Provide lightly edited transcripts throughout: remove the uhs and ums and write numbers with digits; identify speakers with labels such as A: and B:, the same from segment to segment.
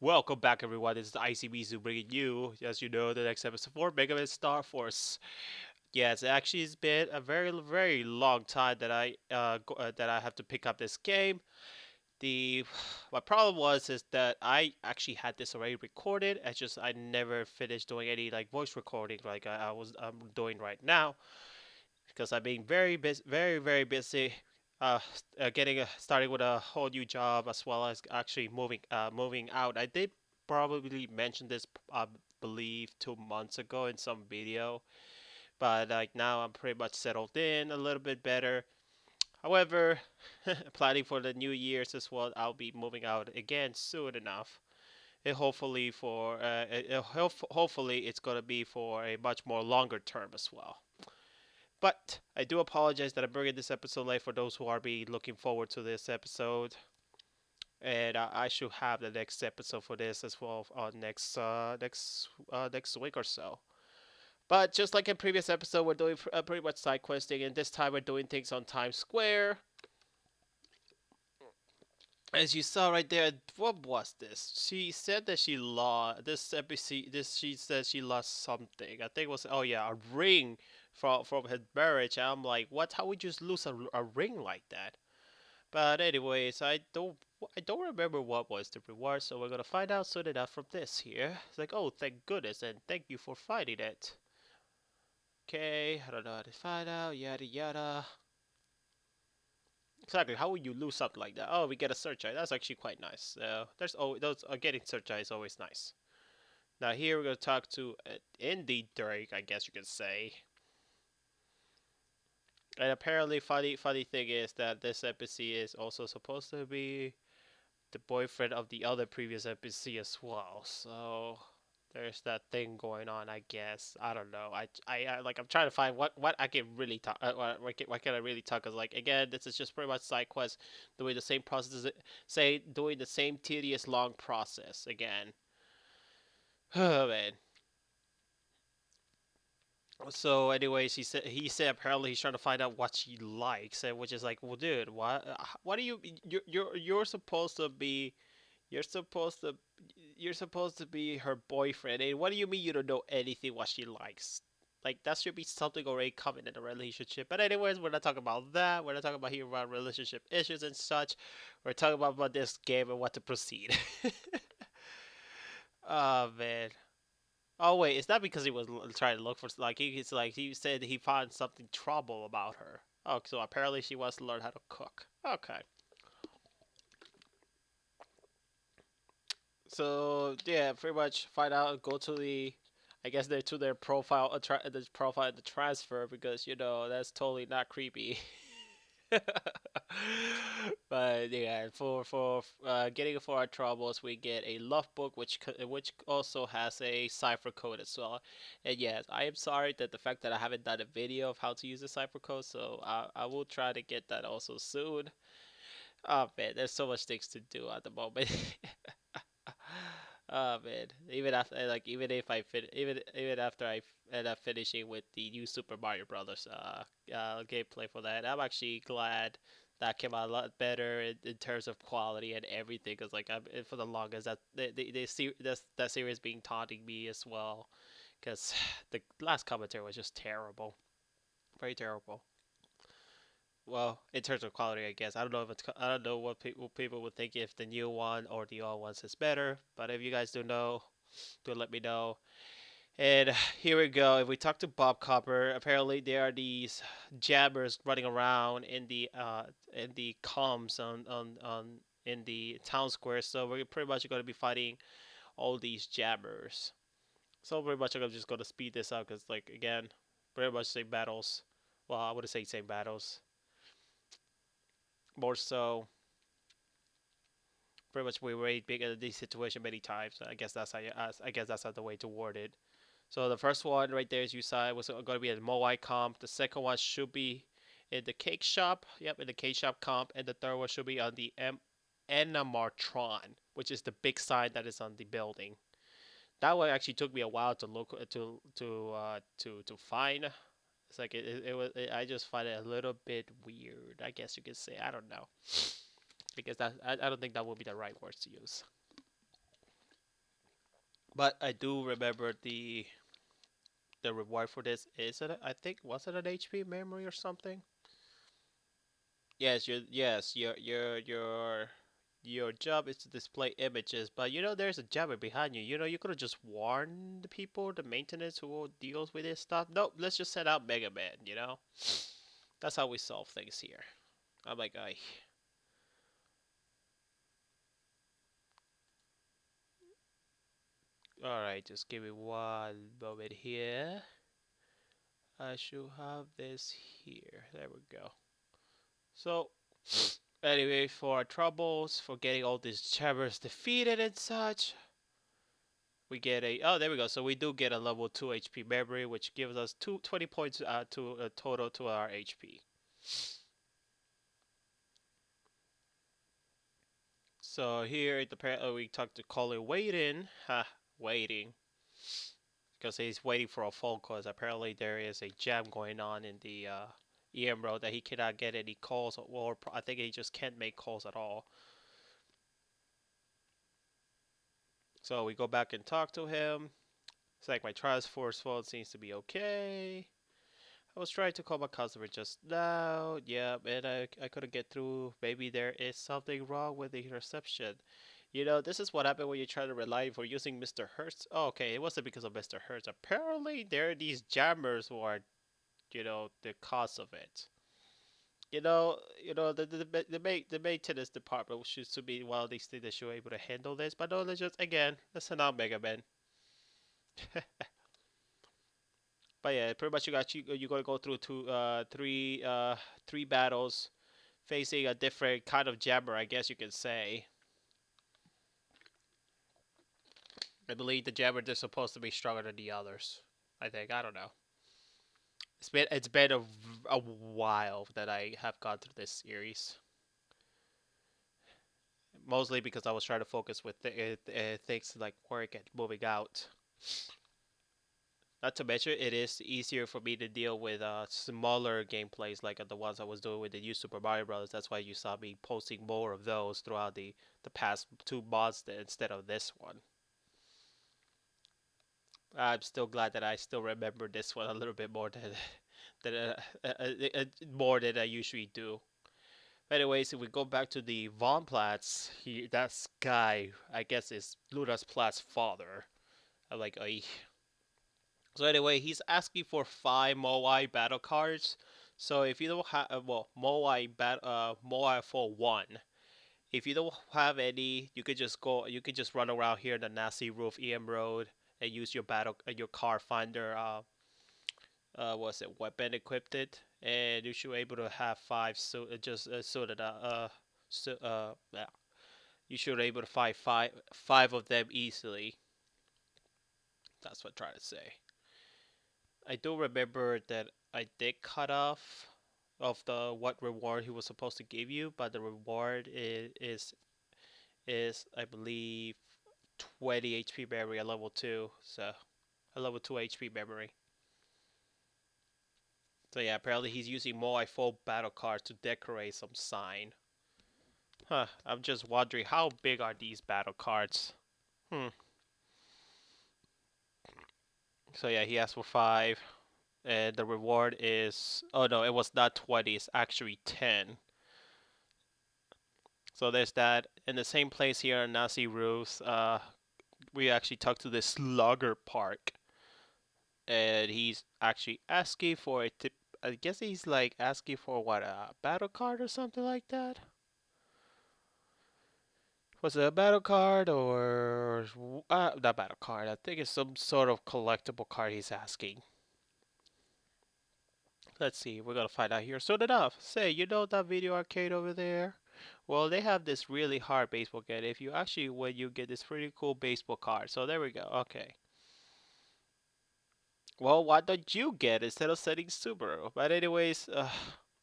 A: Welcome back, everyone. This is ICBzu bringing you, as you know, the next episode for Megaman Starforce. Yes, actually, it's been a very long time that I have to pick up this game. The My problem is that I actually had this already recorded. It's just I never finished doing any like voice recording like I'm doing right now because I'm being very busy, very busy. Getting starting with a whole new job as well as actually moving out. I did probably mention this, I believe, 2 months ago in some video, but like now I'm pretty much settled in a little bit better. However, planning for the new years as well, I'll be moving out again soon enough. Hopefully it's gonna be for a much more longer term as well. But I do apologize that I'm bringing this episode late for those who are be looking forward to this episode. And I should have the next episode for this as well next week or so. But just like in previous episode, we're doing pretty much side questing, and this time we're doing things on Times Square. As you saw right there, what was this? She said that she lost this episode. This she said she lost something. I think it was a ring from her marriage. I'm like, what? How would you just lose a ring like that? But anyways, I don't remember what was the reward, so we're gonna find out soon enough from this here. It's like, oh, thank goodness, and thank you for finding it. Okay, I don't know how to find out. Yada yada. Exactly. How would you lose something like that? Oh, we get a search eye. That's actually quite nice. There's those getting search eye is always nice. Now here we're gonna talk to Indie Drake, I guess you could say. And apparently, funny thing is that this NPC is also supposed to be the boyfriend of the other previous NPC as well. So there's that thing going on, I guess. I don't know. I'm trying to find what I can really talk. What can I really talk? Cause like again, this is just pretty much side quest, doing the same process. Say doing the same tedious long process again. Oh man. So, anyways, he said apparently he's trying to find out what she likes, and which is like, well, dude, what do you you're supposed to be you're supposed to you're supposed to be her boyfriend, and what do you mean you don't know anything what she likes? Like that should be something already coming in a relationship. But anyways, we're not talking about that. We're not talking about here about relationship issues and such. We're talking about this game and what to proceed. Oh man. Oh wait, it's not because he was trying to look for like he's like he said he found something trouble about her. Oh, so apparently she wants to learn how to cook. Okay. So yeah, pretty much find out. Go to I guess they're to their profile, the profile, the transfer because that's totally not creepy. But yeah, for getting for our troubles, we get a love book which also has a cipher code as well. And yes, I am sorry that the fact that I haven't done a video of how to use the cipher code, so I will try to get that also soon. Oh man, there's so much things to do at the moment. Oh man, even if even after end up finishing with the new Super Mario Brothers gameplay for that, I'm actually glad that came out a lot better in terms of quality and everything. Cause like for the longest that that series being taunting me as well. Cause the last commentary was just terrible, very terrible. Well, in terms of quality, I guess I don't know what people would think if the new one or the old ones is better. But if you guys do know, do let me know. And here we go. If we talk to Bob Copper, apparently there are these jabbers running around in the comms on in the town square. So we're pretty much going to be fighting all these jabbers. So pretty much I'm just going to speed this up because like again, pretty much same battles. Well, I wouldn't say same battles. More so, pretty much we rate big in this situation many times. I guess that's how the way to word it. So the first one right there, as you saw, was going to be a Moai comp. The second one should be in the cake shop. Yep, in the cake shop comp. And the third one should be on the Enamartron, which is the big sign that is on the building. That one actually took me a while to look to find. It's like I just find it a little bit weird. I guess you could say. I don't know because I don't think that would be the right words to use. But I do remember the reward for this is it. I think was it an HP memory or something? Your job is to display images, but there's a jammer behind you. You could have just warned the people, the maintenance who deals with this stuff. Nope, let's just send out Mega Man. That's how we solve things here. I'm like, all right, just give me one moment here. I should have this here. There we go. So, anyway, for our troubles, for getting all these jammers defeated and such, we get a there we go. So we do get a level 2 HP memory, which gives us 20 points to total to our HP. So here apparently we talked to Colin waiting, waiting, because he's waiting for a phone call. Apparently there is a jam going on in the EM road that he cannot get any calls, or I think he just can't make calls at all. So we go back and talk to him. It's like my Transforce phone seems to be okay. I was trying to call my customer just now. Yeah, and I couldn't get through. Maybe there is something wrong with the reception. This is what happened when you try to rely for using Mr. Hertz. Oh, okay, it wasn't because of Mr. Hertz. Apparently, there are these jammers who are, the cause of it. The maintenance department should be one of these things that should be able to handle this. But no, let's send out Mega Man. But yeah, pretty much you gotta go through three battles facing a different kind of jammer, I guess you can say. I believe the jammer is supposed to be stronger than the others. I don't know. It's been a while that I have gone through this series. Mostly because I was trying to focus with things like work and moving out. Not to mention, it is easier for me to deal with smaller gameplays like the ones I was doing with the new Super Mario Brothers. That's why you saw me posting more of those throughout the past two mods instead of this one. I'm still glad that I still remember this one a little bit more more than I usually do. But anyways, if we go back to the Von Platz, that guy, I guess, is Luna's Platz's father. I'm like, so anyway, he's asking for 5 Moai battle cards. So if you don't have, Moai for one. If you don't have any, you could just go. You could just run around here in the Nazi Roof EM Road and use your car finder. What's it? Weapon equipped it, and you should be able to have five. So just so that yeah, you should be able to find five of them easily. That's what I'm trying to say. I do remember that I did cut off of the what reward he was supposed to give you, but the reward is I believe 20 HP memory at level 2, so a level 2 HP memory. So yeah, apparently he's using more full battle cards to decorate some sign. Huh, I'm just wondering how big are these battle cards? Hmm. So yeah, he asked for 5, and the reward is, oh no, it was not 20, it's actually 10. So there's that. In the same place here in Nazi Roofs, we actually talked to this Slugger Park, and he's actually asking for a tip. I guess he's like asking for what, a battle card or something like that. Was it a battle card or not battle card? I think it's some sort of collectible card he's asking. Let's see, we're gonna find out here soon enough. Say, that video arcade over there? Well, they have this really hard baseball game. If you actually win, you get this pretty cool baseball card. So there we go. Okay. Well, why don't you get it instead of setting Subaru? But anyways,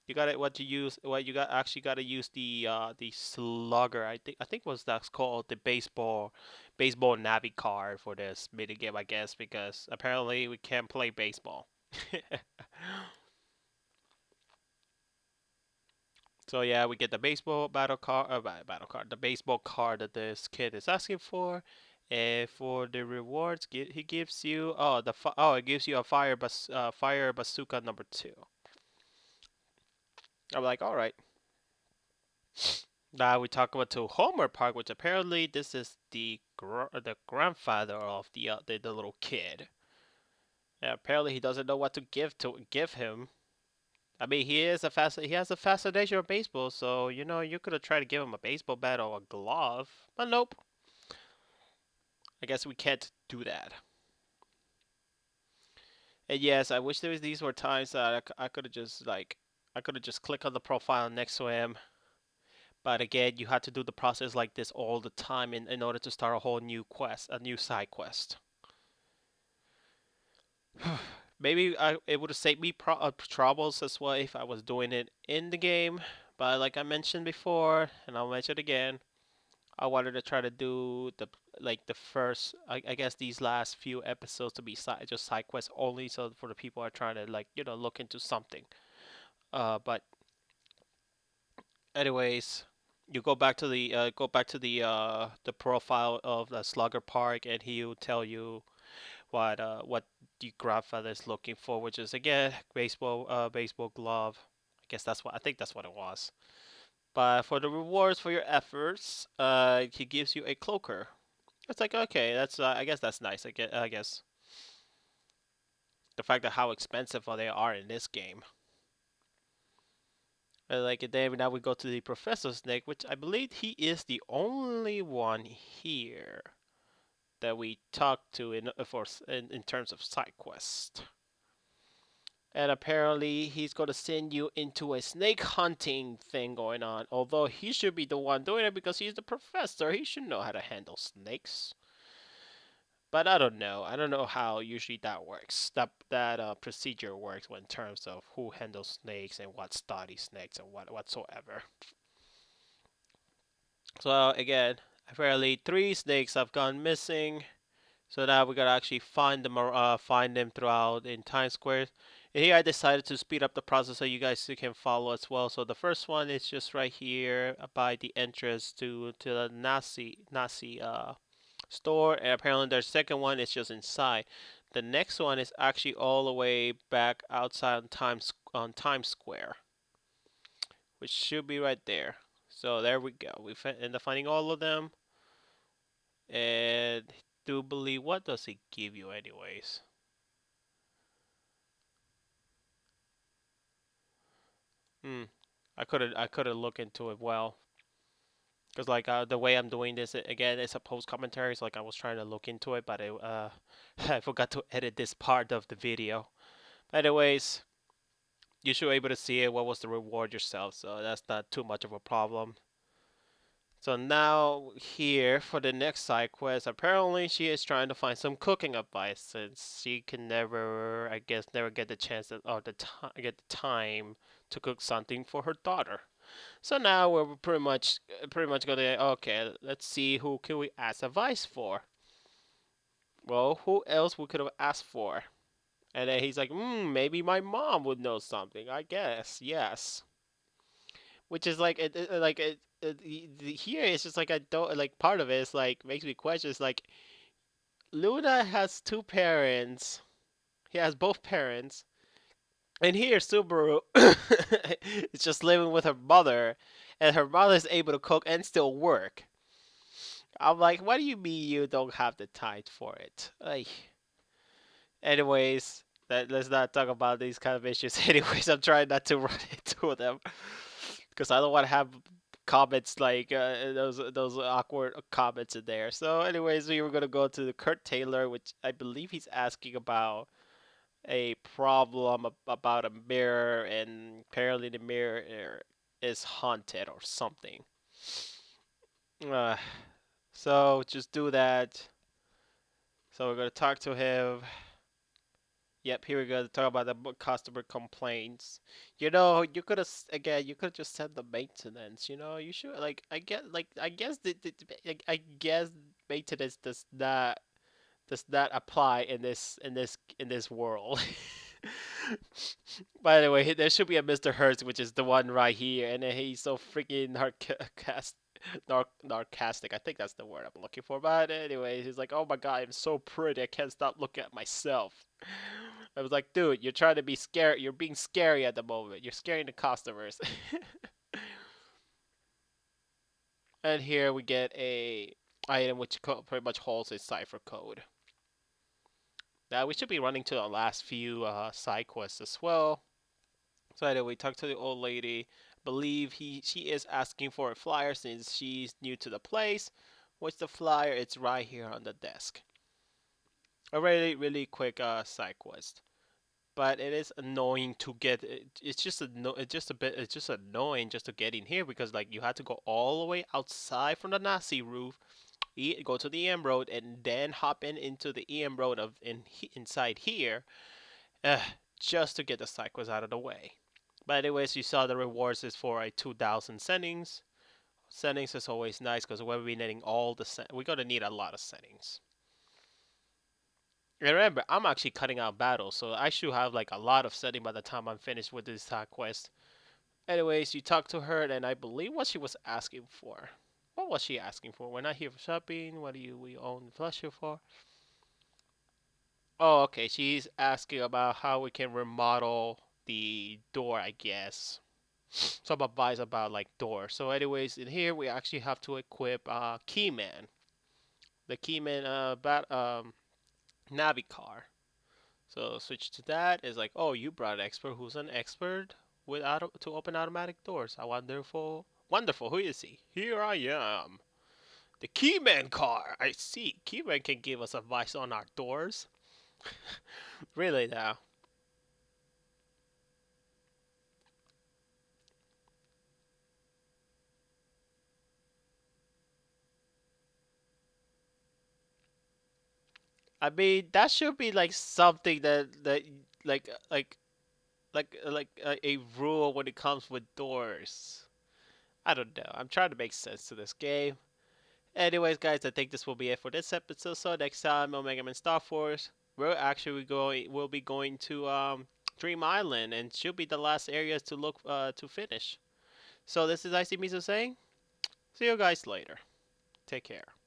A: you got it. What you use? What you got? Actually, got to use the slugger. I think was that's called the baseball Navi card for this mini game. I guess because apparently we can't play baseball. So yeah, we get the baseball battle card, the baseball card that this kid is asking for, And for the rewards, he gives you it gives you a fire bazooka number two. I'm like, all right. Now we talk about to Homer Park, which apparently this is the grandfather of the little kid. And apparently he doesn't know what to give him. I mean, he has a fascination with baseball, so you could have tried to give him a baseball bat or a glove, but nope. I guess we can't do that. And yes, I wish these were times that I could have just click on the profile next to him. But again, you had to do the process like this all the time in order to start a whole new quest, a new side quest. Maybe it would have saved me troubles as well if I was doing it in the game. But like I mentioned before, and I'll mention it again, I wanted to try to do the first, I guess these last few episodes to be just side quests only, so for the people who are trying to look into something. But anyways, you go back to the profile of the Slugger Park, and he will tell you what the grandfather is looking for, which is again baseball glove. I think that's what it was. But for the rewards for your efforts, he gives you a cloaker. It's like okay, that's I guess that's nice. I guess the fact that how expensive they are in this game. Like then now we go to the Professor Snake, which I believe he is the only one here that we talk to in terms of side quest. And apparently he's going to send you into a snake hunting thing going on. Although he should be the one doing it because he's the professor. He should know how to handle snakes. But I don't know. I don't know how usually that works. That procedure works in terms of who handles snakes and what studies snakes and whatsoever. So again, apparently three snakes have gone missing. So now we gotta actually find them throughout in Times Square. And here I decided to speed up the process so you guys can follow as well. So the first one is just right here by the entrance to the Nasi store, and apparently their second one is just inside. The next one is actually all the way back outside on Times Square, which should be right there. So there we go. We end up finding all of them, and do believe what does it give you anyways? Hmm. I could have looked into it well. Cause the way I'm doing this again, it's a post commentary. So like I was trying to look into it, but I forgot to edit this part of the video. Anyways, you should be able to see it. What was the reward yourself? So that's not too much of a problem. So now here for the next side quest, apparently she is trying to find some cooking advice since she can never, I guess, never get the chance or get the time to cook something for her daughter. So now we're pretty much gonna okay. Let's see who can we ask advice for. Well, who else we could have asked for? And then he's like, maybe my mom would know something. I guess yes. Which is like here it's just like I don't like part of it is like makes me question. It's like Luna has two parents. He has both parents, and here Subaru is just living with her mother, and her mother is able to cook and still work. I'm like, what do you mean you don't have the time for it? Like, anyways, let's not talk about these kind of issues. Anyways, I'm trying not to run into them because I don't want to have comments like those awkward comments in there. So, anyways, we were gonna go to the Kurt Taylor, which I believe he's asking about a problem about a mirror, and apparently the mirror is haunted or something. Uh, so just do that. So we're gonna talk to him. Yep, here we go. To talk about the customer complaints. You could have again. You could just send the maintenance. You should I guess I guess maintenance does not apply in this world. By the way, there should be a Mr. Hertz, which is the one right here, and then he's so freaking hard cast. Narcastic. I think that's the word I'm looking for. But anyways, he's like, "Oh my god, I'm so pretty. I can't stop looking at myself." I was like, "Dude, you're trying to be scary. You're being scary at the moment. You're scaring the customers." And here we get a item which pretty much holds a cipher code. Now we should be running to the last few side quests as well. So anyway, we talked to the old lady. Believe she is asking for a flyer since she's new to the place. What's the flyer? It's right here on the desk. A really quick side quest, but it is annoying to get. It's just it's just annoying just to get in here because like you had to go all the way outside from the Nazi roof, go to the EM road, and then hop into the EM road inside here, uh, just to get the side quest out of the way. But anyways, you saw the rewards is for a 2,000 settings. Settings is always nice because we'll be needing we're gonna need a lot of settings. And remember, I'm actually cutting out battles, so I should have like a lot of setting by the time I'm finished with this side quest. Anyways, you talk to her, and I believe what she was asking for. What was she asking for? We're not here for shopping. What do we own the pleasure for? Oh, okay. She's asking about how we can remodel the door, I guess. Some advice about like doors. So, anyways, in here we actually have to equip Keyman, the Keyman Navicar. So switch to that. Is like, oh, you brought an expert. Who's an expert with to open automatic doors? A wonderful, wonderful. Who is he? Here I am, the Keyman car. I see. Keyman can give us advice on our doors. Really now. I mean, that should be like something that like a rule when it comes with doors. I don't know. I'm trying to make sense to this game. Anyways, guys, I think this will be it for this episode. So next time on Megaman Starforce, we'll be going to Dream Island, and should be the last areas to look to finish. So this is IC Miso saying, see you guys later. Take care.